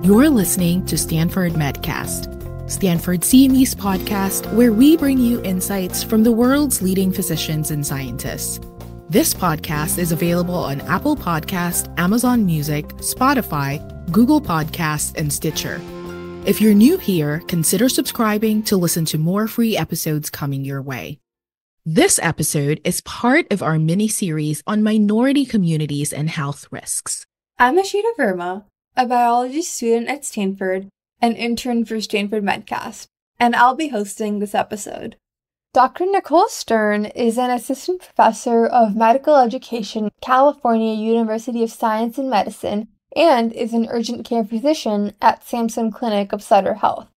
You're listening to Stanford Medcast, Stanford CME's podcast where we bring you insights from the world's leading physicians and scientists. This podcast is available on Apple Podcast, Amazon Music, Spotify, Google Podcasts, and Stitcher. If you're new here, consider subscribing to listen to more free episodes coming your way. This episode is part of our mini-series on minority communities and health risks. I'm Ashita Verma, a biology student at Stanford, an intern for Stanford Medcast, and I'll be hosting this episode. Dr. Nicole Stern is an assistant professor of medical education at California University of Science and Medicine and is an urgent care physician at Samson Clinic of Sutter Health.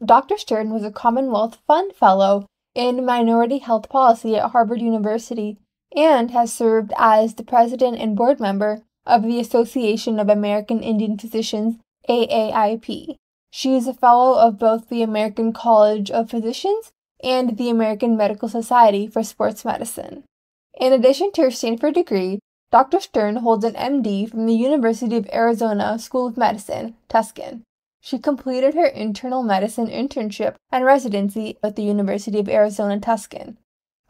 Dr. Stern was a Commonwealth Fund Fellow in Minority Health Policy at Harvard University and has served as the president and board member of the Association of American Indian Physicians, AAIP. She is a fellow of both the American College of Physicians and the American Medical Society for Sports Medicine. In addition to her Stanford degree, Dr. Stern holds an MD from the University of Arizona School of Medicine, Tucson. She completed her internal medicine internship and residency at the University of Arizona, Tucson,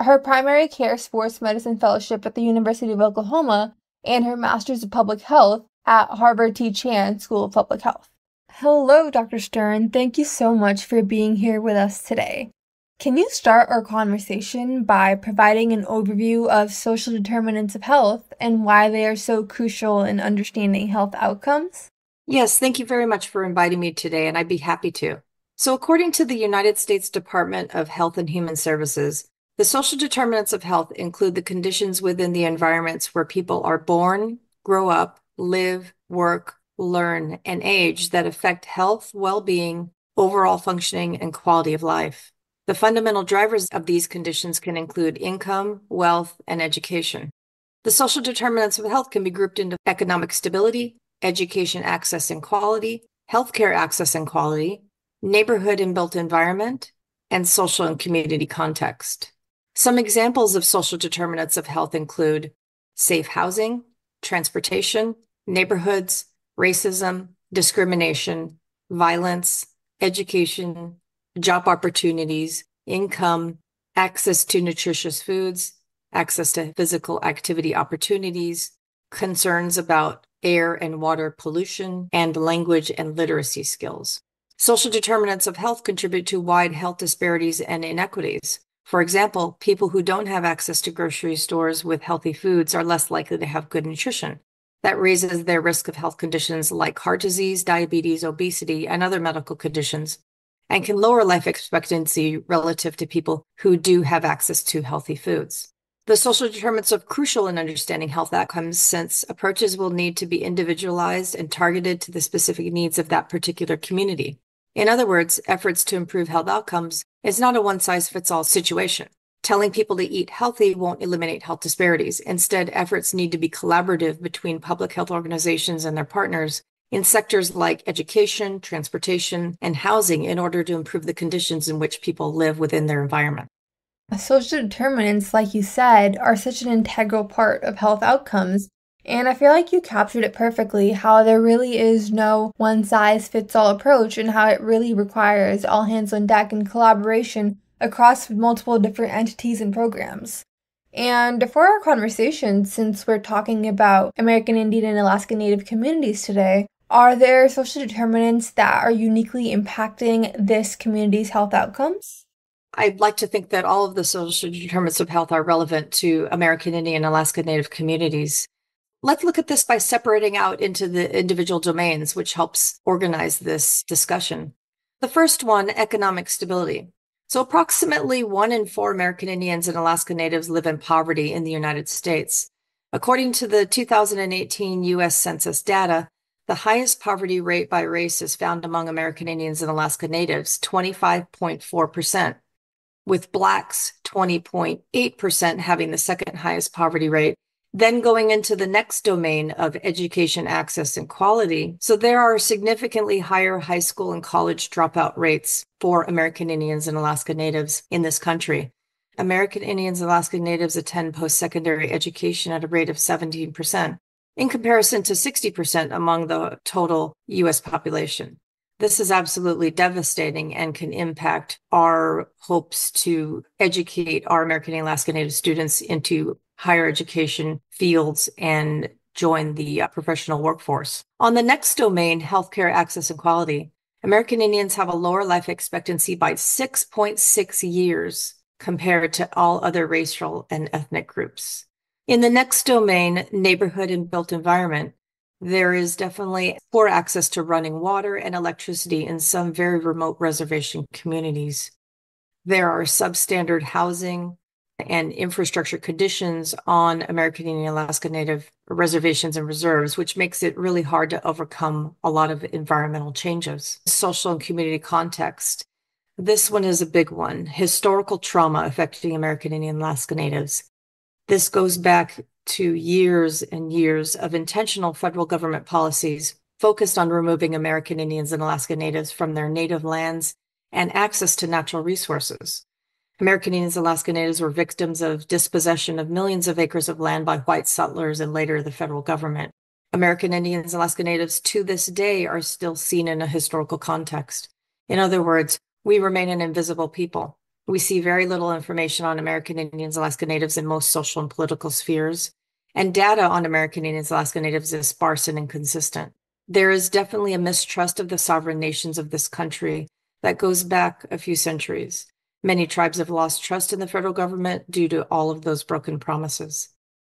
her primary care sports medicine fellowship at the University of Oklahoma, and her Master's of Public Health at Harvard T. Chan School of Public Health. Hello, Dr. Stern. Thank you so much for being here with us today. Can you start our conversation by providing an overview of social determinants of health and why they are so crucial in understanding health outcomes? Yes, thank you very much for inviting me today, and I'd be happy to. So according to the United States Department of Health and Human Services, the social determinants of health include the conditions within the environments where people are born, grow up, live, work, learn, and age that affect health, well-being, overall functioning, and quality of life. The fundamental drivers of these conditions can include income, wealth, and education. The social determinants of health can be grouped into economic stability, education access and quality, healthcare access and quality, neighborhood and built environment, and social and community context. Some examples of social determinants of health include safe housing, transportation, neighborhoods, racism, discrimination, violence, education, job opportunities, income, access to nutritious foods, access to physical activity opportunities, concerns about air and water pollution, and language and literacy skills. Social determinants of health contribute to wide health disparities and inequities. For example, people who don't have access to grocery stores with healthy foods are less likely to have good nutrition. That raises their risk of health conditions like heart disease, diabetes, obesity, and other medical conditions, and can lower life expectancy relative to people who do have access to healthy foods. The social determinants are crucial in understanding health outcomes since approaches will need to be individualized and targeted to the specific needs of that particular community. In other words, efforts to improve health outcomes is not a one-size-fits-all situation. Telling people to eat healthy won't eliminate health disparities. Instead, efforts need to be collaborative between public health organizations and their partners in sectors like education, transportation, and housing in order to improve the conditions in which people live within their environment. Social determinants, like you said, are such an integral part of health outcomes, and I feel like you captured it perfectly, how there really is no one-size-fits-all approach and how it really requires all hands on deck and collaboration across multiple different entities and programs. And for our conversation, since we're talking about American Indian and Alaska Native communities today, are there social determinants that are uniquely impacting this community's health outcomes? I'd like to think that all of the social determinants of health are relevant to American Indian and Alaska Native communities. Let's look at this by separating out into the individual domains, which helps organize this discussion. The first one, economic stability. So approximately 1 in 4 American Indians and Alaska Natives live in poverty in the United States. According to the 2018 U.S. Census data, the highest poverty rate by race is found among American Indians and Alaska Natives, 25.4%, with Blacks, 20.8%, having the second highest poverty rate. Then going into the next domain of education access and quality. So there are significantly higher high school and college dropout rates for American Indians and Alaska Natives in this country. American Indians and Alaska Natives attend post-secondary education at a rate of 17%. in comparison to 60% among the total U.S. population. This is absolutely devastating and can impact our hopes to educate our American and Alaska Native students into higher education fields and join the professional workforce. On the next domain, healthcare access and quality, American Indians have a lower life expectancy by 6.6 years compared to all other racial and ethnic groups. In the next domain, neighborhood and built environment, there is definitely poor access to running water and electricity in some very remote reservation communities. There are substandard housing and infrastructure conditions on American Indian Alaska Native reservations and reserves, which makes it really hard to overcome a lot of environmental changes. Social and community context. This one is a big one. Historical trauma affecting American Indian Alaska Natives. This goes back to years and years of intentional federal government policies focused on removing American Indians and Alaska Natives from their native lands and access to natural resources. American Indians and Alaska Natives were victims of dispossession of millions of acres of land by white settlers and later the federal government. American Indians and Alaska Natives to this day are still seen in a historical context. In other words, we remain an invisible people. We see very little information on American Indians and Alaska Natives in most social and political spheres, and data on American Indians and Alaska Natives is sparse and inconsistent. There is definitely a mistrust of the sovereign nations of this country that goes back a few centuries. Many tribes have lost trust in the federal government due to all of those broken promises.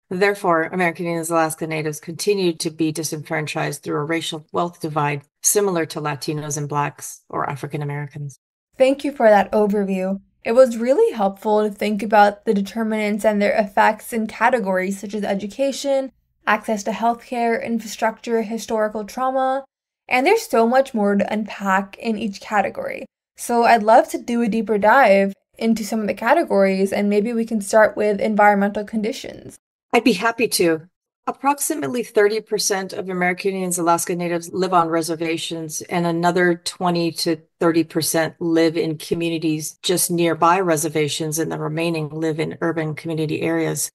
Therefore, American Indians and Alaska Natives continue to be disenfranchised through a racial wealth divide similar to Latinos and Blacks or African Americans. Thank you for that overview. It was really helpful to think about the determinants and their effects in categories such as education, access to healthcare, infrastructure, historical trauma, and there's so much more to unpack in each category. So I'd love to do a deeper dive into some of the categories, and maybe we can start with environmental conditions. I'd be happy to. Approximately 30% of American Indians and Alaska Natives live on reservations, and another 20 to 30% live in communities just nearby reservations, and the remaining live in urban community areas.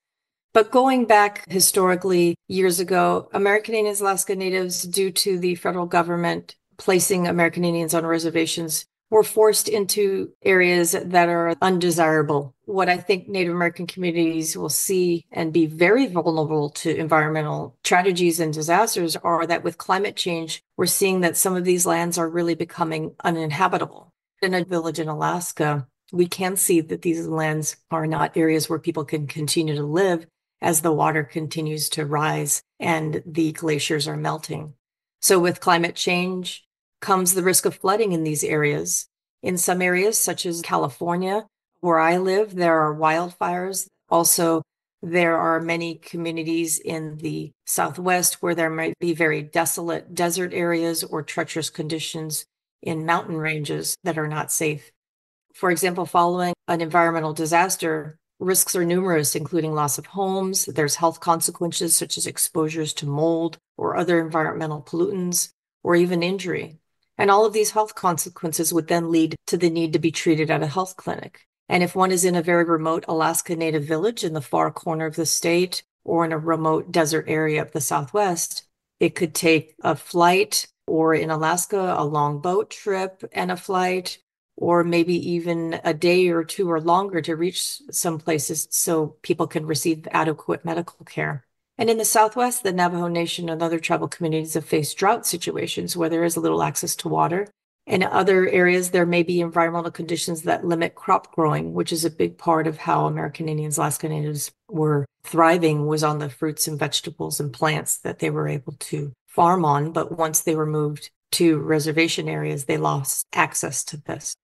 But going back historically, years ago, American Indians and Alaska Natives, due to the federal government placing American Indians on reservations, were forced into areas that are undesirable. What I think Native American communities will see and be very vulnerable to environmental tragedies and disasters are that with climate change, we're seeing that some of these lands are really becoming uninhabitable. In a village in Alaska, we can see that these lands are not areas where people can continue to live as the water continues to rise and the glaciers are melting. So with climate change, comes the risk of flooding in these areas. In some areas, such as California, where I live, there are wildfires. Also, there are many communities in the Southwest where there might be very desolate desert areas or treacherous conditions in mountain ranges that are not safe. For example, following an environmental disaster, risks are numerous, including loss of homes. There's health consequences such as exposures to mold or other environmental pollutants, or even injury. And all of these health consequences would then lead to the need to be treated at a health clinic. And if one is in a very remote Alaska Native village in the far corner of the state or in a remote desert area of the Southwest, it could take a flight, or in Alaska, a long boat trip and a flight, or maybe even a day or two or longer to reach some places so people can receive adequate medical care. And in the Southwest, the Navajo Nation and other tribal communities have faced drought situations where there is little access to water. In other areas, there may be environmental conditions that limit crop growing, which is a big part of how American Indians, Alaska Natives were thriving, was on the fruits and vegetables and plants that they were able to farm on. But once they were moved to reservation areas, they lost access to this.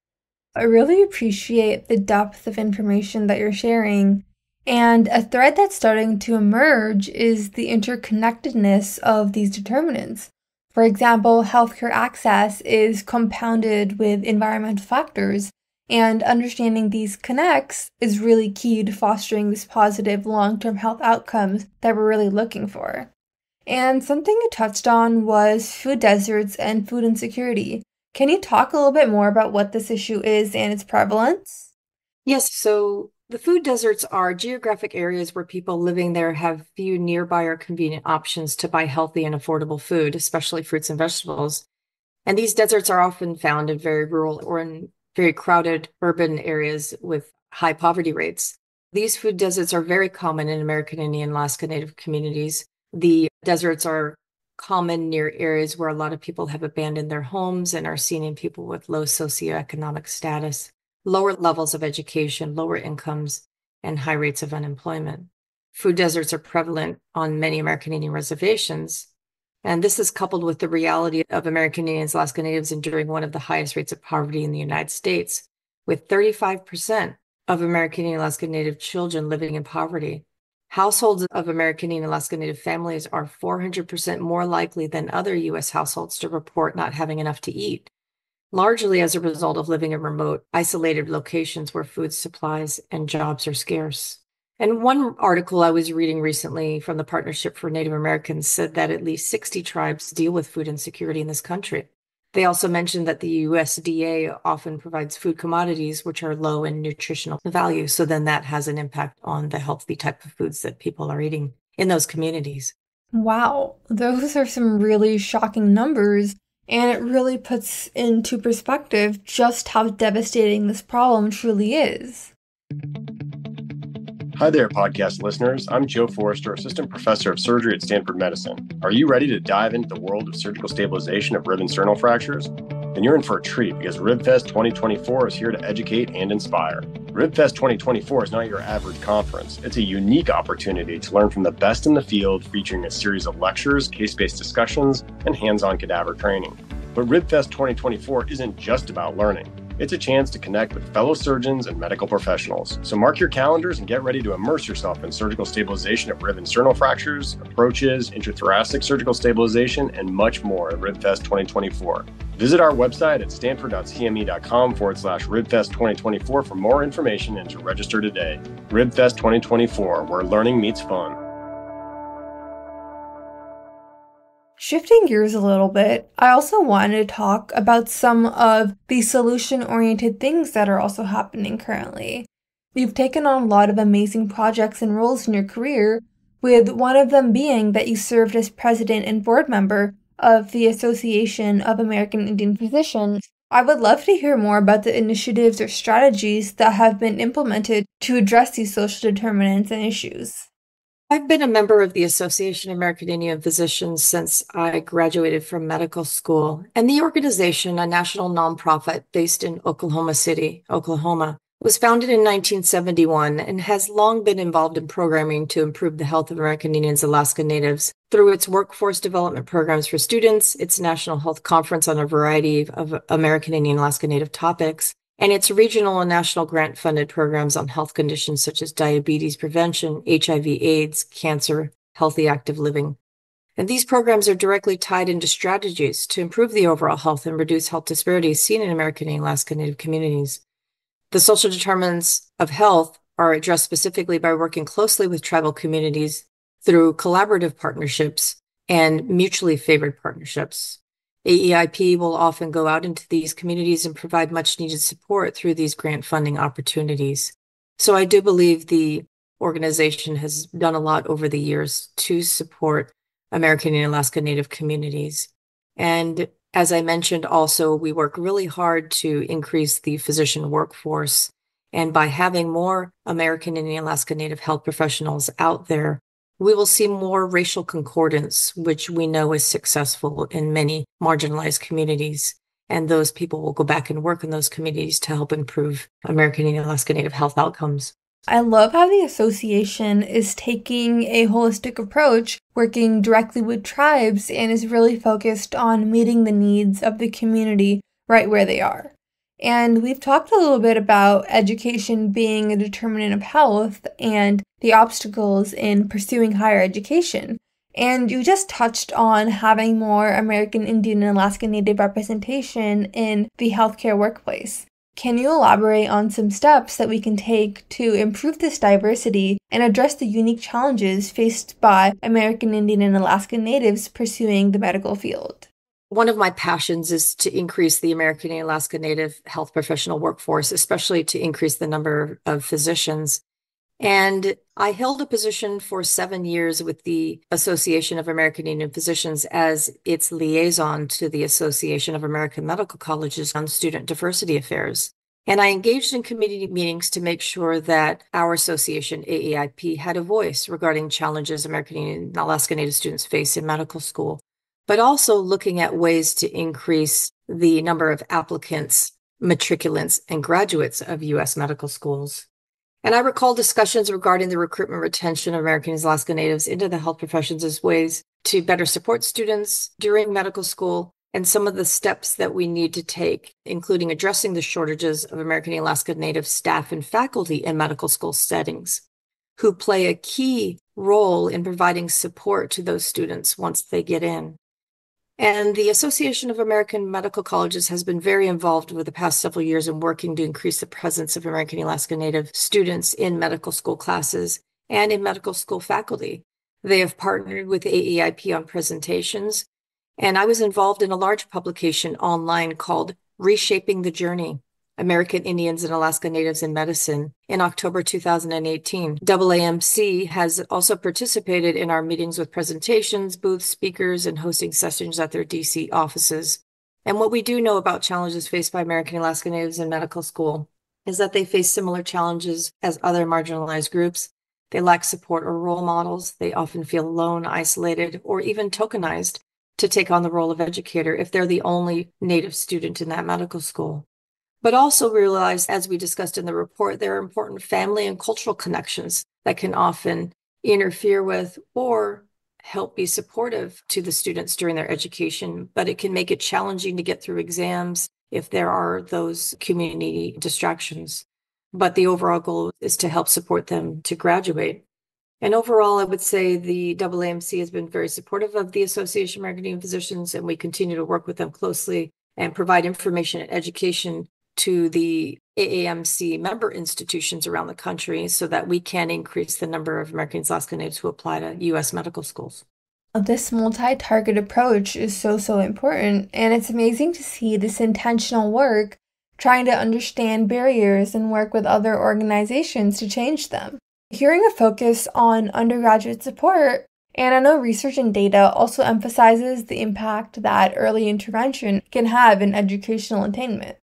I really appreciate the depth of information that you're sharing. And a thread that's starting to emerge is the interconnectedness of these determinants. For example, healthcare access is compounded with environmental factors, and understanding these connects is really key to fostering this positive long-term health outcomes that we're really looking for. And something you touched on was food deserts and food insecurity. Can you talk a little bit more about what this issue is and its prevalence? Yes, so The food deserts are geographic areas where people living there have few nearby or convenient options to buy healthy and affordable food, especially fruits and vegetables. And these deserts are often found in very rural or in very crowded urban areas with high poverty rates. These food deserts are very common in American Indian, Alaska Native communities. The deserts are common near areas where a lot of people have abandoned their homes and are seen in people with low socioeconomic status, lower levels of education, lower incomes, and high rates of unemployment. Food deserts are prevalent on many American Indian reservations, and this is coupled with the reality of American Indians, Alaska Natives enduring one of the highest rates of poverty in the United States, with 35% of American Indian, Alaska Native children living in poverty. Households of American Indian, Alaska Native families are 400% more likely than other U.S. households to report not having enough to eat, largely as a result of living in remote, isolated locations where food supplies and jobs are scarce. And one article I was reading recently from the Partnership for Native Americans said that at least 60 tribes deal with food insecurity in this country. They also mentioned that the USDA often provides food commodities which are low in nutritional value. So then that has an impact on the healthy type of foods that people are eating in those communities. Wow, those are some really shocking numbers, and it really puts into perspective just how devastating this problem truly is. Hi there, podcast listeners. I'm Joe Forrester, Assistant Professor of Surgery at Stanford Medicine. Are you ready to dive into the world of surgical stabilization of rib and sternal fractures? Then you're in for a treat because RibFest 2024 is here to educate and inspire. RibFest 2024 is not your average conference. It's a unique opportunity to learn from the best in the field, featuring a series of lectures, case-based discussions, and hands-on cadaver training. But RibFest 2024 isn't just about learning. It's a chance to connect with fellow surgeons and medical professionals. So mark your calendars and get ready to immerse yourself in surgical stabilization of rib and sternal fractures, approaches, intrathoracic surgical stabilization, and much more at RibFest 2024. Visit our website at stanford.cme.com/RibFest 2024 for more information and to register today. RibFest 2024, where learning meets fun. Shifting gears a little bit, I also wanted to talk about some of the solution-oriented things that are also happening currently. You've taken on a lot of amazing projects and roles in your career, with one of them being that you served as president and board member of the Association of American Indian Physicians. I would love to hear more about the initiatives or strategies that have been implemented to address these social determinants and issues. I've been a member of the Association of American Indian Physicians since I graduated from medical school, and the organization, a national nonprofit based in Oklahoma City, Oklahoma, was founded in 1971 and has long been involved in programming to improve the health of American Indians, Alaska Natives through its workforce development programs for students, its national health conference on a variety of American Indian, Alaska Native topics, and its regional and national grant-funded programs on health conditions such as diabetes prevention, HIV/AIDS, cancer, healthy active living. And these programs are directly tied into strategies to improve the overall health and reduce health disparities seen in American and Alaska Native communities. The social determinants of health are addressed specifically by working closely with tribal communities through collaborative partnerships and mutually favored partnerships. AEIP will often go out into these communities and provide much needed support through these grant funding opportunities. So I do believe the organization has done a lot over the years to support American and Alaska Native communities. And as I mentioned, also, we work really hard to increase the physician workforce. And by having more American and Alaska Native health professionals out there, we will see more racial concordance, which we know is successful in many marginalized communities. And those people will go back and work in those communities to help improve American and Alaska Native health outcomes. I love how the association is taking a holistic approach, working directly with tribes, and is really focused on meeting the needs of the community right where they are. And we've talked a little bit about education being a determinant of health and the obstacles in pursuing higher education. And you just touched on having more American Indian and Alaska Native representation in the healthcare workplace. Can you elaborate on some steps that we can take to improve this diversity and address the unique challenges faced by American Indian and Alaska Natives pursuing the medical field? One of my passions is to increase the American and Alaska Native health professional workforce, especially to increase the number of physicians. And I held a position for 7 years with the Association of American Indian Physicians as its liaison to the Association of American Medical Colleges on student diversity affairs. And I engaged in committee meetings to make sure that our association, AAIP, had a voice regarding challenges American Indian and Alaska Native students face in medical school, but also looking at ways to increase the number of applicants, matriculants, and graduates of U.S. medical schools. And I recall discussions regarding the recruitment retention of American and Alaska Natives into the health professions as ways to better support students during medical school and some of the steps that we need to take, including addressing the shortages of American and Alaska Native staff and faculty in medical school settings, who play a key role in providing support to those students once they get in. And the Association of American Medical Colleges has been very involved over the past several years in working to increase the presence of American and Alaska Native students in medical school classes and in medical school faculty. They have partnered with AEIP on presentations, and I was involved in a large publication online called Reshaping the Journey: American Indians and Alaska Natives in Medicine in October 2018. AAMC has also participated in our meetings with presentations, booths, speakers, and hosting sessions at their DC offices. And what we do know about challenges faced by American and Alaska Natives in medical school is that they face similar challenges as other marginalized groups. They lack support or role models. They often feel alone, isolated, or even tokenized to take on the role of educator if they're the only Native student in that medical school. But also realize, as we discussed in the report, there are important family and cultural connections that can often interfere with or help be supportive to the students during their education, but it can make it challenging to get through exams if there are those community distractions. But the overall goal is to help support them to graduate. And overall, I would say the AAMC has been very supportive of the Association of American Indian Physicians, and we continue to work with them closely and provide information and education to the AAMC member institutions around the country so that we can increase the number of American and Alaska Natives who apply to U.S. medical schools. This multi-target approach is so important, and it's amazing to see this intentional work trying to understand barriers and work with other organizations to change them. Hearing a focus on undergraduate support, and I know research and data also emphasizes the impact that early intervention can have in educational attainment.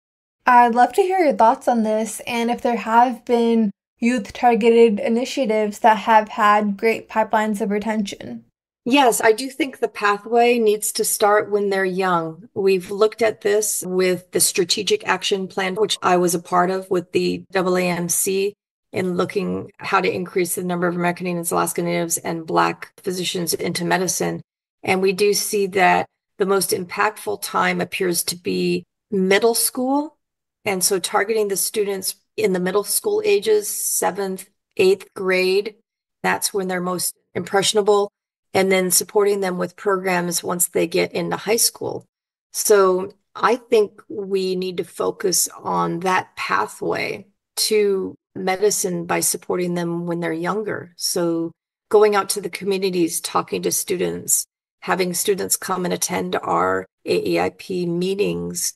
I'd love to hear your thoughts on this and if there have been youth-targeted initiatives that have had great pipelines of retention. Yes, I do think the pathway needs to start when they're young. We've looked at this with the Strategic Action Plan, which I was a part of with the AAMC, in looking how to increase the number of American Indians, Alaska Natives, and Black physicians into medicine. And we do see that the most impactful time appears to be middle school. And so targeting the students in the middle school ages, 7th, 8th grade, that's when they're most impressionable, and then supporting them with programs once they get into high school. So I think we need to focus on that pathway to medicine by supporting them when they're younger. So going out to the communities, talking to students, having students come and attend our AEIP meetings.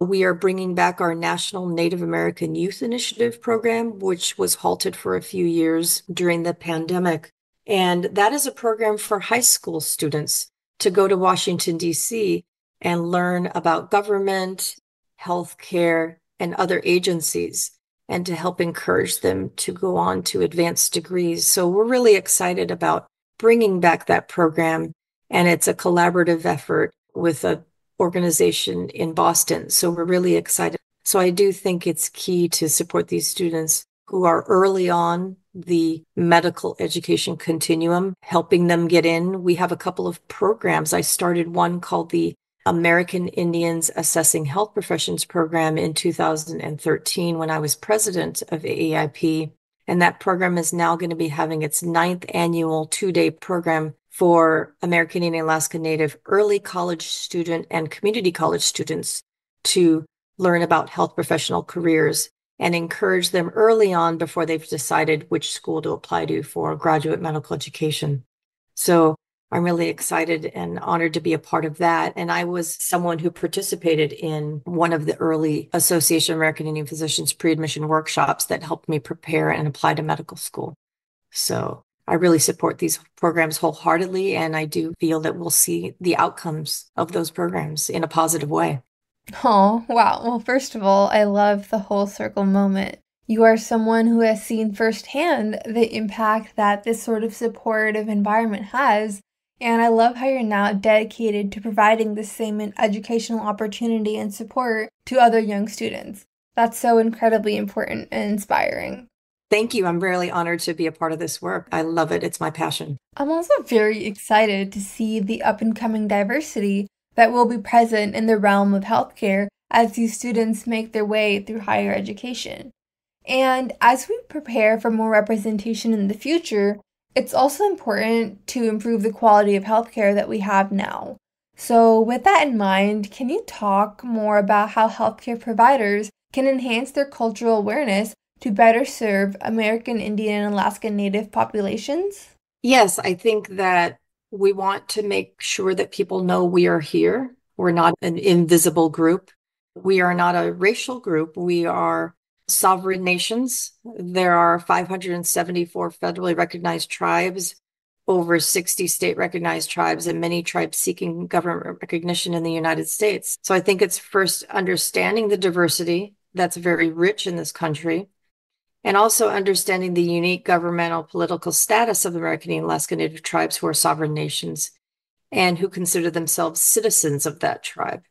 We are bringing back our National Native American Youth Initiative program, which was halted for a few years during the pandemic. And that is a program for high school students to go to Washington, D.C. and learn about government, healthcare, and other agencies, and to help encourage them to go on to advanced degrees. So we're really excited about bringing back that program. And it's a collaborative effort with an organization in Boston. So we're really excited. So I do think it's key to support these students who are early on the medical education continuum, helping them get in. We have a couple of programs. I started one called the American Indians Assessing Health Professions program in 2013 when I was president of AAIP. And that program is now going to be having its 9th annual 2-day program for American Indian Alaska Native early college student and community college students to learn about health professional careers and encourage them early on before they've decided which school to apply to for graduate medical education. So I'm really excited and honored to be a part of that. And I was someone who participated in one of the early Association of American Indian Physicians pre-admission workshops that helped me prepare and apply to medical school. So I really support these programs wholeheartedly, and I do feel that we'll see the outcomes of those programs in a positive way. Oh, wow. Well, first of all, I love the whole circle moment. You are someone who has seen firsthand the impact that this sort of supportive environment has, and I love how you're now dedicated to providing the same educational opportunity and support to other young students. That's so incredibly important and inspiring. Thank you. I'm really honored to be a part of this work. I love it. It's my passion. I'm also very excited to see the up-and-coming diversity that will be present in the realm of healthcare as these students make their way through higher education. And as we prepare for more representation in the future, it's also important to improve the quality of healthcare that we have now. So with that in mind, can you talk more about how healthcare providers can enhance their cultural awareness to better serve American Indian and Alaska Native populations? Yes, I think that we want to make sure that people know we are here. We're not an invisible group. We are not a racial group. We are sovereign nations. There are 574 federally recognized tribes, over 60 state recognized tribes, and many tribes seeking government recognition in the United States. So I think it's first understanding the diversity that's very rich in this country, and also understanding the unique governmental political status of American and Alaska Native tribes who are sovereign nations and who consider themselves citizens of that tribe.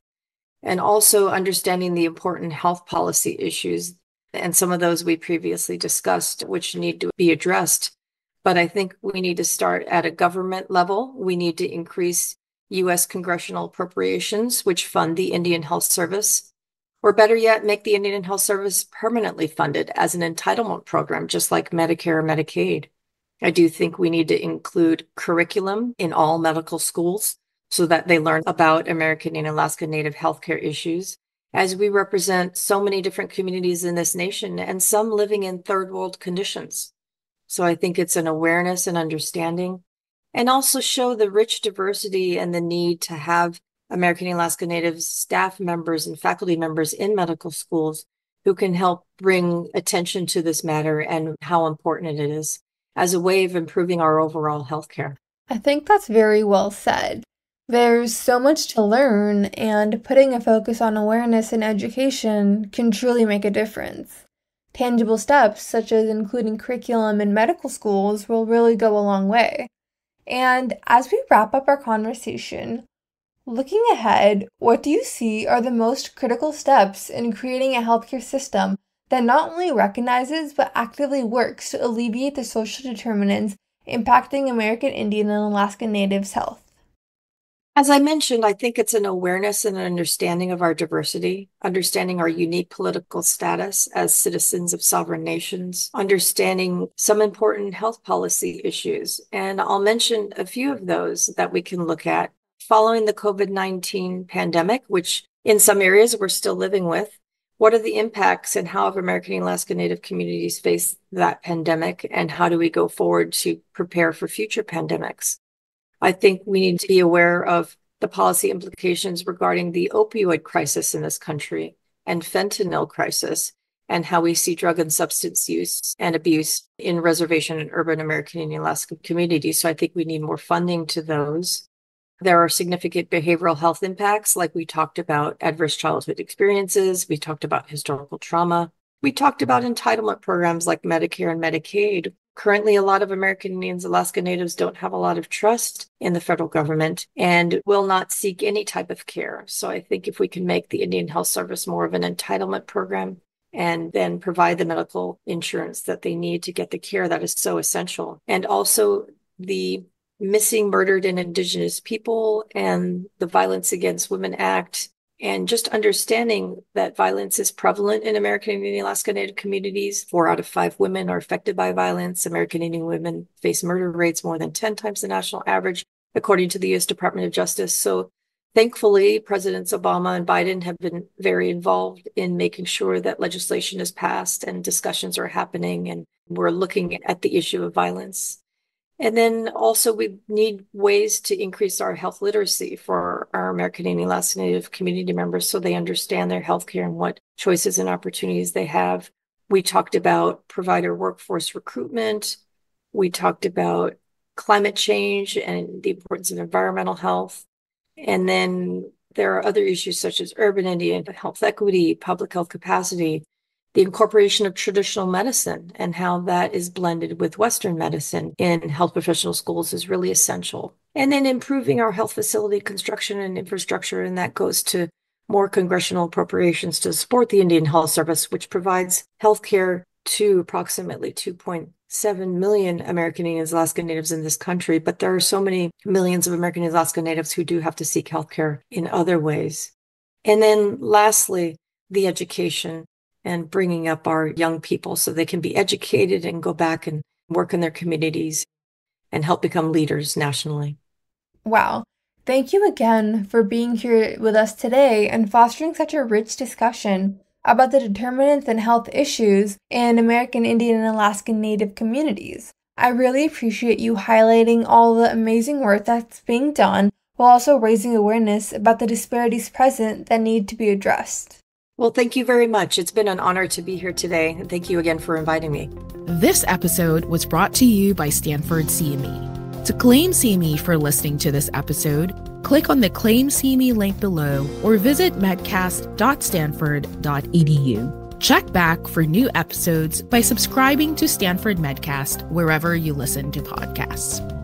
And also understanding the important health policy issues, and some of those we previously discussed, which need to be addressed. But I think we need to start at a government level. We need to increase U.S. congressional appropriations, which fund the Indian Health Service. Or better yet, make the Indian Health Service permanently funded as an entitlement program, just like Medicare or Medicaid. I do think we need to include curriculum in all medical schools so that they learn about American and Alaska Native healthcare issues, as we represent so many different communities in this nation and some living in third world conditions. So I think it's an awareness and understanding, and also show the rich diversity and the need to have American and Alaska Native staff members and faculty members in medical schools who can help bring attention to this matter and how important it is as a way of improving our overall healthcare. I think that's very well said. There's so much to learn, and putting a focus on awareness and education can truly make a difference. Tangible steps, such as including curriculum in medical schools, will really go a long way. And as we wrap up our conversation, looking ahead, what do you see are the most critical steps in creating a healthcare system that not only recognizes but actively works to alleviate the social determinants impacting American Indian and Alaska Natives' health? As I mentioned, I think it's an awareness and an understanding of our diversity, understanding our unique political status as citizens of sovereign nations, understanding some important health policy issues. And I'll mention a few of those that we can look at. Following the COVID-19 pandemic, which in some areas we're still living with, what are the impacts and how have American and Alaska Native communities faced that pandemic, and how do we go forward to prepare for future pandemics? I think we need to be aware of the policy implications regarding the opioid crisis in this country and fentanyl crisis, and how we see drug and substance use and abuse in reservation and urban American Indian Alaska communities. So I think we need more funding to those. There are significant behavioral health impacts, like we talked about adverse childhood experiences. We talked about historical trauma. We talked about entitlement programs like Medicare and Medicaid. Currently, a lot of American Indians, Alaska Natives don't have a lot of trust in the federal government and will not seek any type of care. So I think if we can make the Indian Health Service more of an entitlement program and then provide the medical insurance that they need to get the care that is so essential. And also the Missing, Murdered, and Indigenous People and the Violence Against Women Act, and just understanding that violence is prevalent in American Indian Alaska Native communities. 4 out of 5 women are affected by violence. American Indian women face murder rates more than 10 times the national average, according to the U.S. Department of Justice. So thankfully, Presidents Obama and Biden have been very involved in making sure that legislation is passed and discussions are happening, and we're looking at the issue of violence. And then also we need ways to increase our health literacy for our American Indian Alaska Native community members so they understand their healthcare and what choices and opportunities they have. We talked about provider workforce recruitment. We talked about climate change and the importance of environmental health. And then there are other issues such as urban Indian health equity, public health capacity, the incorporation of traditional medicine and how that is blended with Western medicine in health professional schools is really essential. And then improving our health facility construction and infrastructure, and that goes to more congressional appropriations to support the Indian Health Service, which provides healthcare to approximately 2.7 million American Indians, Alaska Natives in this country. But there are so many millions of American Indians, Alaska Natives who do have to seek healthcare in other ways. And then lastly, the education and bringing up our young people so they can be educated and go back and work in their communities and help become leaders nationally. Wow. Thank you again for being here with us today and fostering such a rich discussion about the determinants and health issues in American Indian and Alaskan Native communities. I really appreciate you highlighting all the amazing work that's being done while also raising awareness about the disparities present that need to be addressed. Well, thank you very much. It's been an honor to be here today, and thank you again for inviting me. This episode was brought to you by Stanford CME. To claim CME for listening to this episode, click on the Claim CME link below or visit medcast.stanford.edu. Check back for new episodes by subscribing to Stanford Medcast wherever you listen to podcasts.